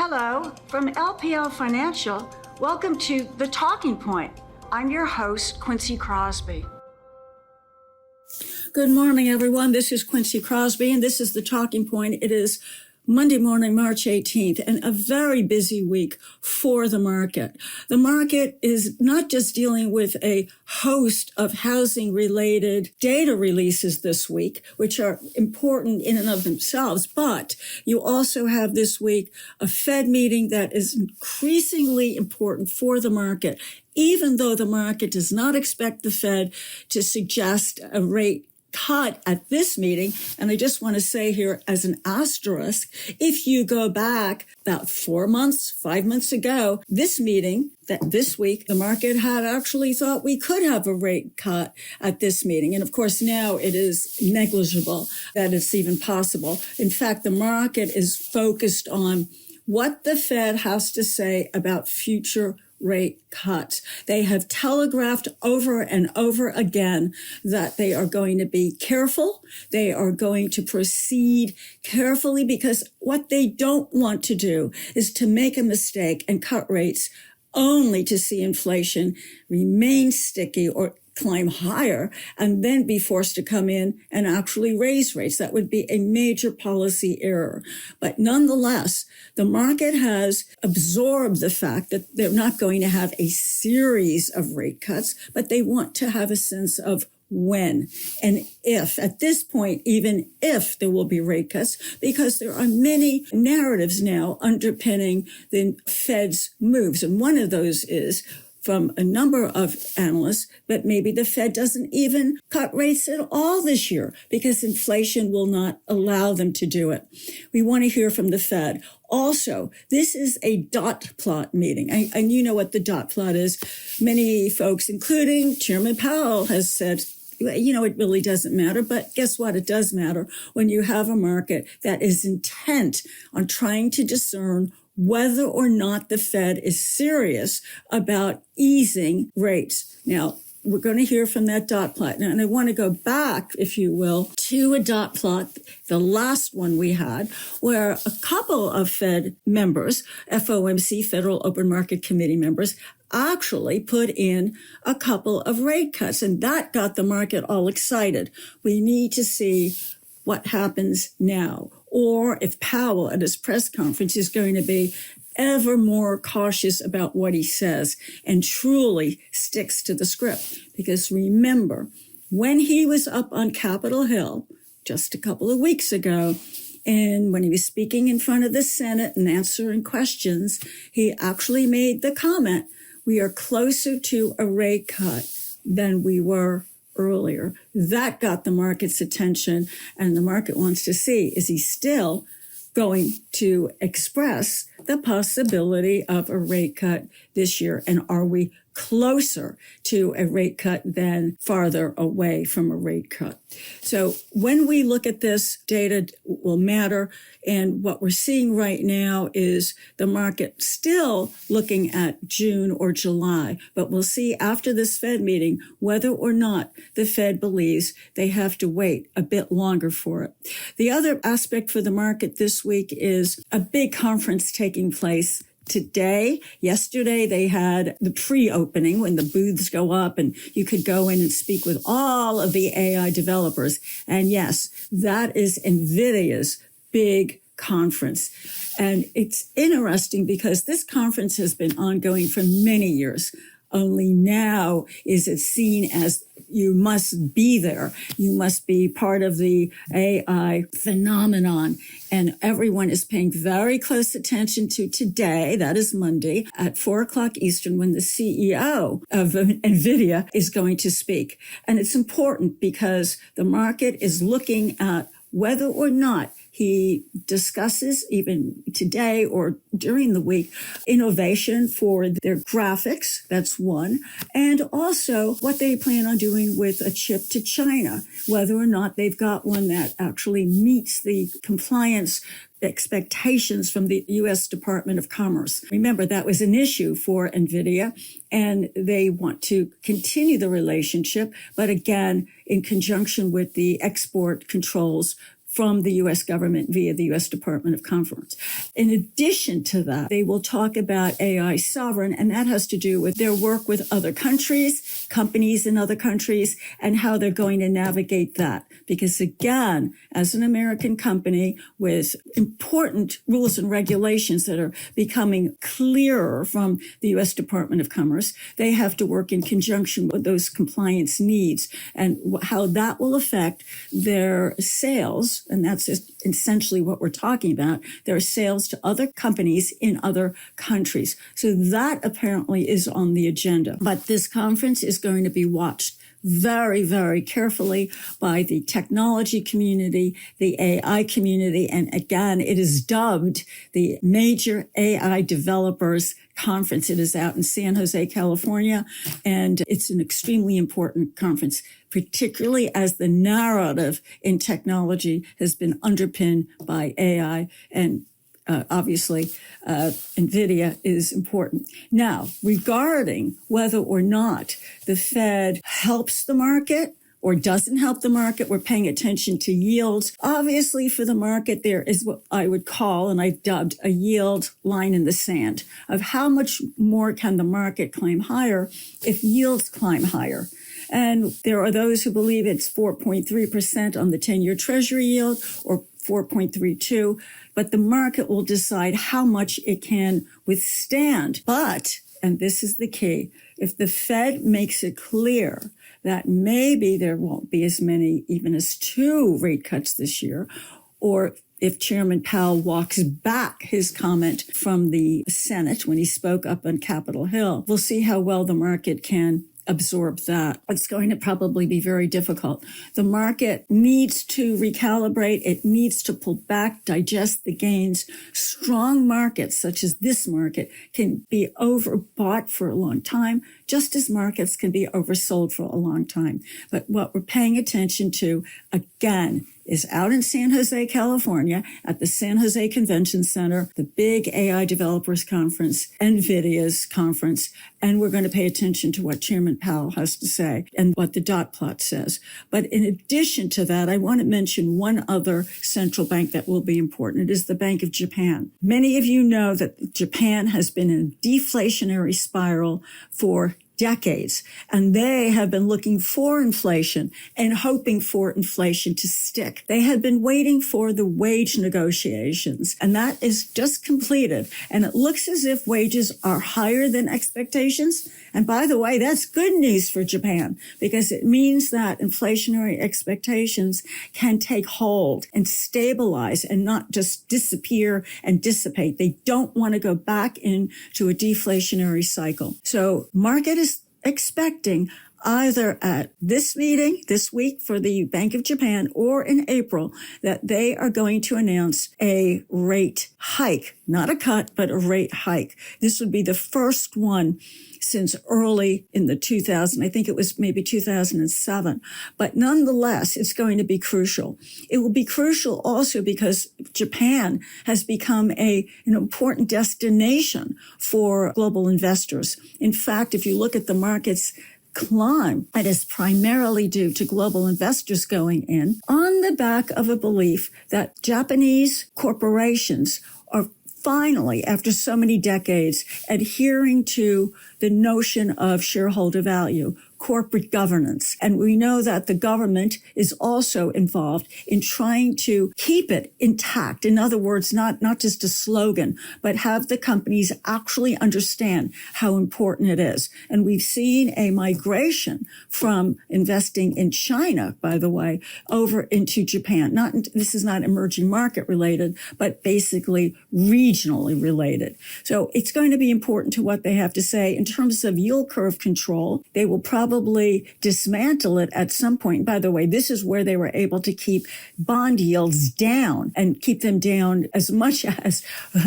Hello, from LPL Financial. Welcome to The Talking Point. I'm your host, Quincy Krosby. Good morning, everyone. This is Quincy Krosby, and this is The Talking Point. It is Monday morning, March 18th, and a very busy week for the market. The market is not just dealing with a host of housing-related data releases this week, which are important in and of themselves, but you also have this week a Fed meeting that is increasingly important for the market, even though the market does not expect the Fed to suggest a rate cut at this meeting. And I just want to say here as an asterisk, if you go back about 5 months ago, this meeting, that this week, the market had actually thought we could have a rate cut at this meeting. And of course, now it is negligible that it's even possible. In fact, the market is focused on what the Fed has to say about future rate cuts. They have telegraphed over and over again that they are going to be careful. They are going to proceed carefully because what they don't want to do is to make a mistake and cut rates only to see inflation remain sticky or climb higher and then be forced to come in and actually raise rates. That would be a major policy error. But nonetheless, the market has absorbed the fact that they're not going to have a series of rate cuts, but they want to have a sense of when and if, at this point, even if there will be rate cuts, because there are many narratives now underpinning the Fed's moves. And one of those is from a number of analysts that maybe the Fed doesn't even cut rates at all this year because inflation will not allow them to do it. We want to hear from the Fed. Also, this is a dot plot meeting. And you know what the dot plot is. Many folks, including Chairman Powell, has said, you know, it really doesn't matter. But guess what? It does matter when you have a market that is intent on trying to discern whether or not the Fed is serious about easing rates. Now, we're going to hear from that dot plot. Now, and I want to go back, if you will, to a dot plot, the last one we had, where a couple of Fed members, FOMC, Federal Open Market Committee members, actually put in a couple of rate cuts, and that got the market all excited. We need to see what happens now, or if Powell at his press conference is going to be ever more cautious about what he says and truly sticks to the script. Because remember, when he was up on Capitol Hill just a couple of weeks ago, and when he was speaking in front of the Senate and answering questions, he actually made the comment, we are closer to a rate cut than we were earlier. That got the market's attention, and the market wants to see, is he still going to express the possibility of a rate cut this year? And are we closer to a rate cut than farther away from a rate cut? So when we look at this, data will matter. And what we're seeing right now is the market still looking at June or July. But we'll see after this Fed meeting whether or not the Fed believes they have to wait a bit longer for it. The other aspect for the market this week is a big conference taking place today. Yesterday, they had the pre-opening when the booths go up and you could go in and speak with all of the AI developers. And yes, that is NVIDIA's big conference. And it's interesting because this conference has been ongoing for many years. Only now is it seen as you must be there. You must be part of the AI phenomenon. And everyone is paying very close attention to today, that is Monday, at 4 o'clock Eastern, when the CEO of NVIDIA is going to speak. And it's important because the market is looking at whether or not he discusses, even today or during the week, innovation for their graphics. That's one. And also what they plan on doing with a chip to China, whether or not they've got one that actually meets the compliance expectations from the U.S. Department of Commerce. Remember, that was an issue for NVIDIA, and they want to continue the relationship, but again, in conjunction with the export controls from the U.S. government via the U.S. Department of Commerce. In addition to that, they will talk about AI sovereign, and that has to do with their work with other countries, companies in other countries, and how they're going to navigate that. Because again, as an American company with important rules and regulations that are becoming clearer from the U.S. Department of Commerce, they have to work in conjunction with those compliance needs and how that will affect their sales. And that's essentially what we're talking about, their sales to other companies in other countries. So that apparently is on the agenda. But this conference is going to be watched very, very carefully by the technology community, the AI community, and again, it is dubbed the Major AI Developers Conference. It is out in San Jose, California, and it's an extremely important conference, particularly as the narrative in technology has been underpinned by AI and obviously, NVIDIA is important. Now, regarding whether or not the Fed helps the market or doesn't help the market, we're paying attention to yields. Obviously, for the market, there is what I would call, and I've dubbed, a yield line in the sand of how much more can the market climb higher if yields climb higher. And there are those who believe it's 4.3% on the 10-year Treasury yield or 4.32, but the market will decide how much it can withstand. But, and this is the key, if the Fed makes it clear that maybe there won't be as many, even as 2 rate cuts this year, or if Chairman Powell walks back his comment from the Senate when he spoke up on Capitol Hill, we'll see how well the market can absorb that. It's going to probably be very difficult. The market needs to recalibrate. It needs to pull back, digest the gains. Strong markets, such as this market, can be overbought for a long time, just as markets can be oversold for a long time. But what we're paying attention to, again, is out in San Jose, California, at the San Jose Convention Center, the big AI Developers Conference, NVIDIA's conference, and we're going to pay attention to what Chairman Powell has to say and what the dot plot says. But in addition to that, I want to mention one other central bank that will be important. It is the Bank of Japan. Many of you know that Japan has been in a deflationary spiral for decades, and they have been looking for inflation and hoping for inflation to stick. They had been waiting for the wage negotiations, and that is just completed. And it looks as if wages are higher than expectations. And by the way, that's good news for Japan because it means that inflationary expectations can take hold and stabilize and not just disappear and dissipate. They don't want to go back into a deflationary cycle. So market is expecting either at this meeting this week for the Bank of Japan or in April that they are going to announce a rate hike, not a cut, but a rate hike. This would be the first one since early in the 2000s. I think it was maybe 2007. But nonetheless, it's going to be crucial. It will be crucial also because Japan has become an important destination for global investors. In fact, if you look at the market's climb, it is primarily due to global investors going in on the back of a belief that Japanese corporations are finally, after so many decades, adhering to the notion of shareholder value, corporate governance. And we know that the government is also involved in trying to keep it intact. In other words, not just a slogan, but have the companies actually understand how important it is. And we've seen a migration from investing in China, by the way, over into Japan. This is not emerging market related, but basically regionally related. So it's going to be important to what they have to say. In terms of yield curve control, they will probably dismantle it at some point. By the way, this is where they were able to keep bond yields down and keep them down as much as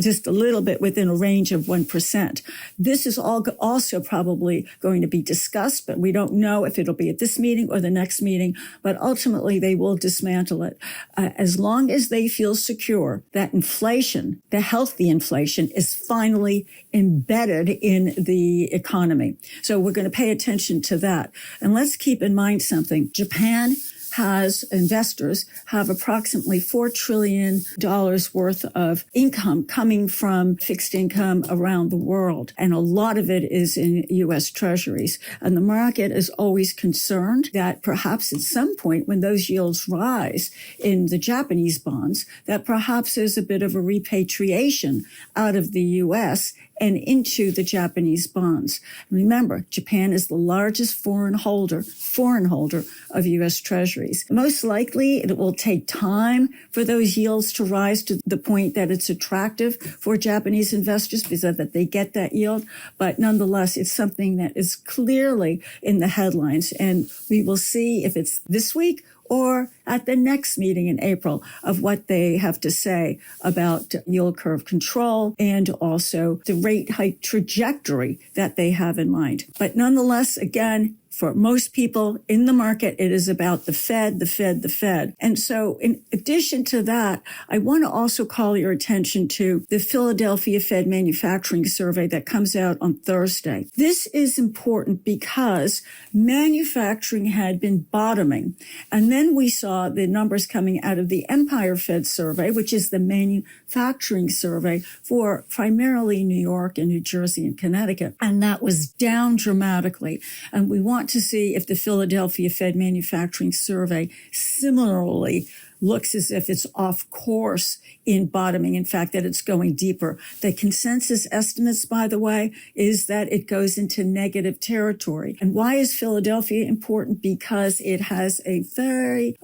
just a little bit within a range of 1%. This is all also probably going to be discussed, but we don't know if it'll be at this meeting or the next meeting, but ultimately they will dismantle it. As long as they feel secure that inflation, the healthy inflation, is finally embedded in the economy. So we're going to pay attention to that. And let's keep in mind something. Japan investors have approximately $4 trillion worth of income coming from fixed income around the world. And a lot of it is in U.S. Treasuries. And the market is always concerned that perhaps at some point when those yields rise in the Japanese bonds, that perhaps there's a bit of a repatriation out of the U.S. and into the Japanese bonds. Remember, Japan is the largest foreign holder of U.S. Treasuries. Most likely, it will take time for those yields to rise to the point that it's attractive for Japanese investors because that they get that yield. But nonetheless, it's something that is clearly in the headlines. And we will see if it's this week or at the next meeting in April of what they have to say about yield curve control and also the rate hike trajectory that they have in mind. But nonetheless, again, for most people in the market, it is about the Fed, the Fed, the Fed. And so in addition to that, I want to also call your attention to the Philadelphia Fed Manufacturing Survey that comes out on Thursday. This is important because manufacturing had been bottoming. And then we saw the numbers coming out of the Empire Fed Survey, which is the manufacturing survey for primarily New York and New Jersey and Connecticut. And that was down dramatically. And we want to see if the Philadelphia Fed Manufacturing Survey similarly looks as if it's off course in bottoming. In fact, that it's going deeper. The consensus estimates, by the way, is that it goes into negative territory. And why is Philadelphia important? Because it has a very,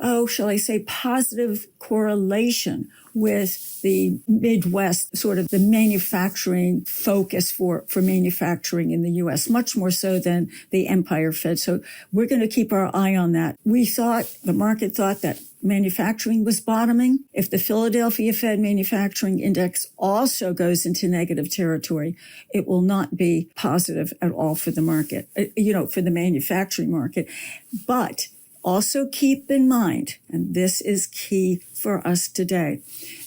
positive correlation with the Midwest, sort of the manufacturing focus for manufacturing in the U.S., much more so than the Empire Fed. So we're going to keep our eye on that. The market thought that manufacturing was bottoming. If the Philadelphia Fed Manufacturing Index also goes into negative territory, it will not be positive at all for the market, for the manufacturing market. But also keep in mind, and this is key for us today,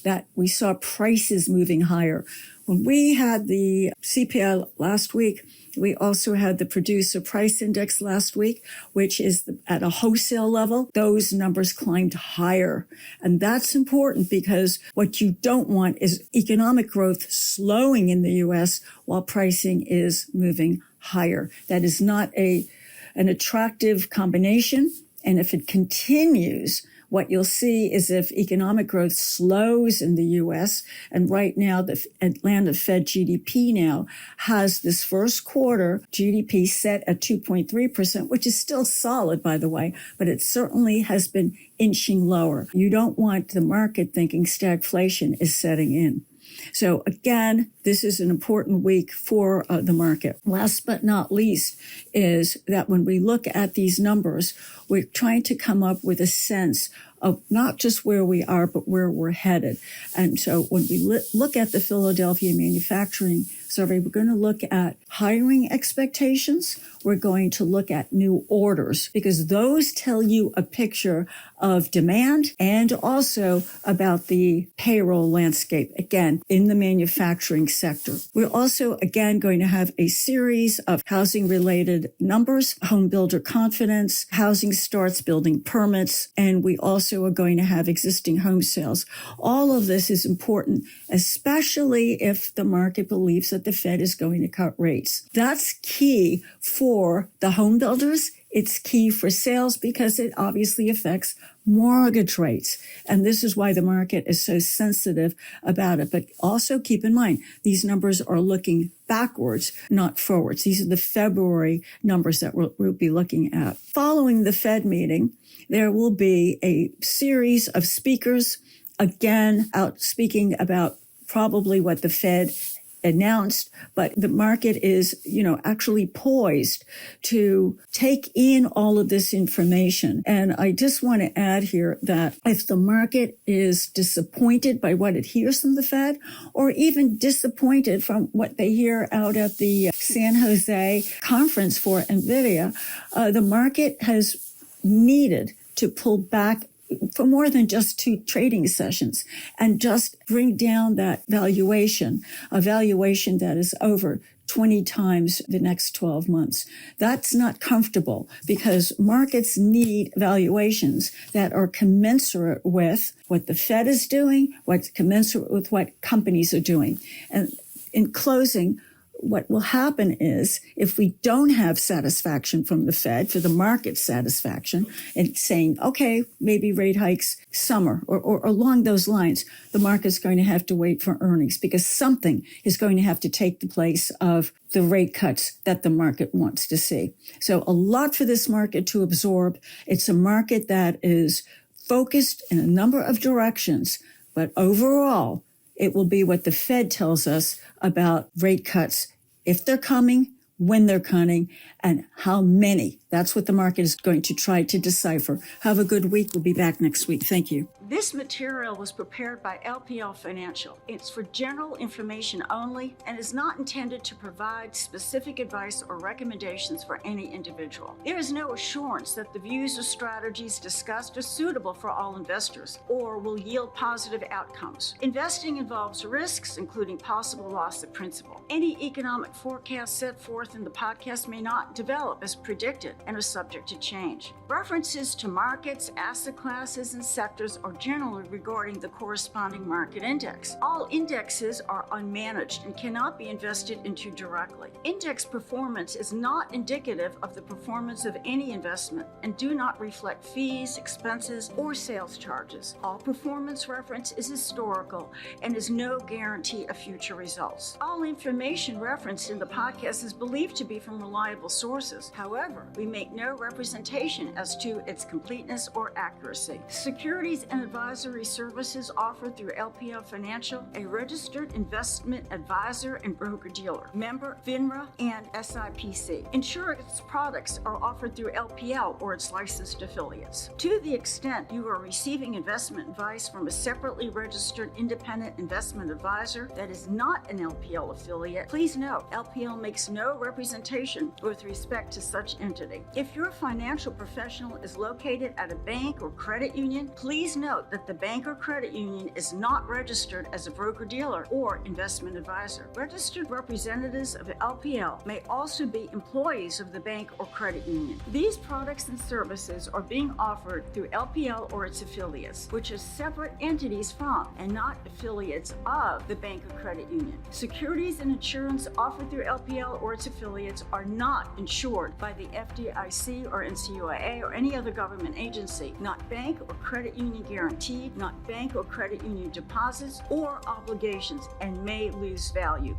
that we saw prices moving higher. When we had the CPI last week, we also had the Producer Price Index last week, which is at a wholesale level. Those numbers climbed higher. And that's important because what you don't want is economic growth slowing in the U.S. while pricing is moving higher. That is not an attractive combination. And if it continues, what you'll see is if economic growth slows in the U.S., and right now the Atlanta Fed GDP now has this first quarter GDP set at 2.3%, which is still solid, by the way, but it certainly has been inching lower. You don't want the market thinking stagflation is setting in. So again, this is an important week for the market. Last but not least is that when we look at these numbers, we're trying to come up with a sense of not just where we are, but where we're headed. And so when we look at the Philadelphia Manufacturing Survey, we're going to look at hiring expectations. We're going to look at new orders because those tell you a picture of demand and also about the payroll landscape, again, in the manufacturing sector. We're also, again, going to have a series of housing-related numbers, home builder confidence, housing starts, building permits, and we also are going to have existing home sales. All of this is important, especially if the market believes that the Fed is going to cut rates. That's key for the home builders. It's key for sales because it obviously affects mortgage rates. And this is why the market is so sensitive about it. But also keep in mind, these numbers are looking backwards, not forwards. These are the February numbers that we'll be looking at. Following the Fed meeting, there will be a series of speakers, again, out speaking about probably what the Fed announced, but the market is, actually poised to take in all of this information. And I just want to add here that if the market is disappointed by what it hears from the Fed, or even disappointed from what they hear out at the San Jose conference for NVIDIA, the market has needed to pull back for more than just 2 trading sessions and just bring down that valuation, a valuation that is over 20 times the next 12 months. That's not comfortable because markets need valuations that are commensurate with what the Fed is doing, what's commensurate with what companies are doing. And in closing, what will happen is if we don't have satisfaction from the Fed, for the market satisfaction, and saying, okay, maybe rate hikes summer or along those lines, the market's going to have to wait for earnings because something is going to have to take the place of the rate cuts that the market wants to see. So a lot for this market to absorb. It's a market that is focused in a number of directions, but overall, it will be what the Fed tells us about rate cuts, if they're coming, when they're coming, and how many. That's what the market is going to try to decipher. Have a good week. We'll be back next week. Thank you. This material was prepared by LPL Financial. It's for general information only and is not intended to provide specific advice or recommendations for any individual. There is no assurance that the views or strategies discussed are suitable for all investors or will yield positive outcomes. Investing involves risks, including possible loss of principal. Any economic forecast set forth in the podcast may not develop as predicted and are subject to change. References to markets, asset classes, and sectors are generally regarding the corresponding market index. All indexes are unmanaged and cannot be invested into directly. Index performance is not indicative of the performance of any investment and do not reflect fees, expenses, or sales charges. All performance reference is historical and is no guarantee of future results. All information referenced in the podcast is believed to be from reliable sources. However, we make no representation as to its completeness or accuracy. Securities and advisory services offered through LPL Financial, a registered investment advisor and broker-dealer, member FINRA and SIPC. Insurance products are offered through LPL or its licensed affiliates. To the extent you are receiving investment advice from a separately registered independent investment advisor that is not an LPL affiliate, please note LPL makes no representation with respect to such entity. If your financial professional is located at a bank or credit union, please note that the bank or credit union is not registered as a broker-dealer or investment advisor. Registered representatives of LPL may also be employees of the bank or credit union. These products and services are being offered through LPL or its affiliates, which are separate entities from and not affiliates of the bank or credit union. Securities and insurance offered through LPL or its affiliates are not insured by the FDIC or NCUA or any other government agency, not bank or credit union guaranteed, not bank or credit union deposits or obligations, and may lose value.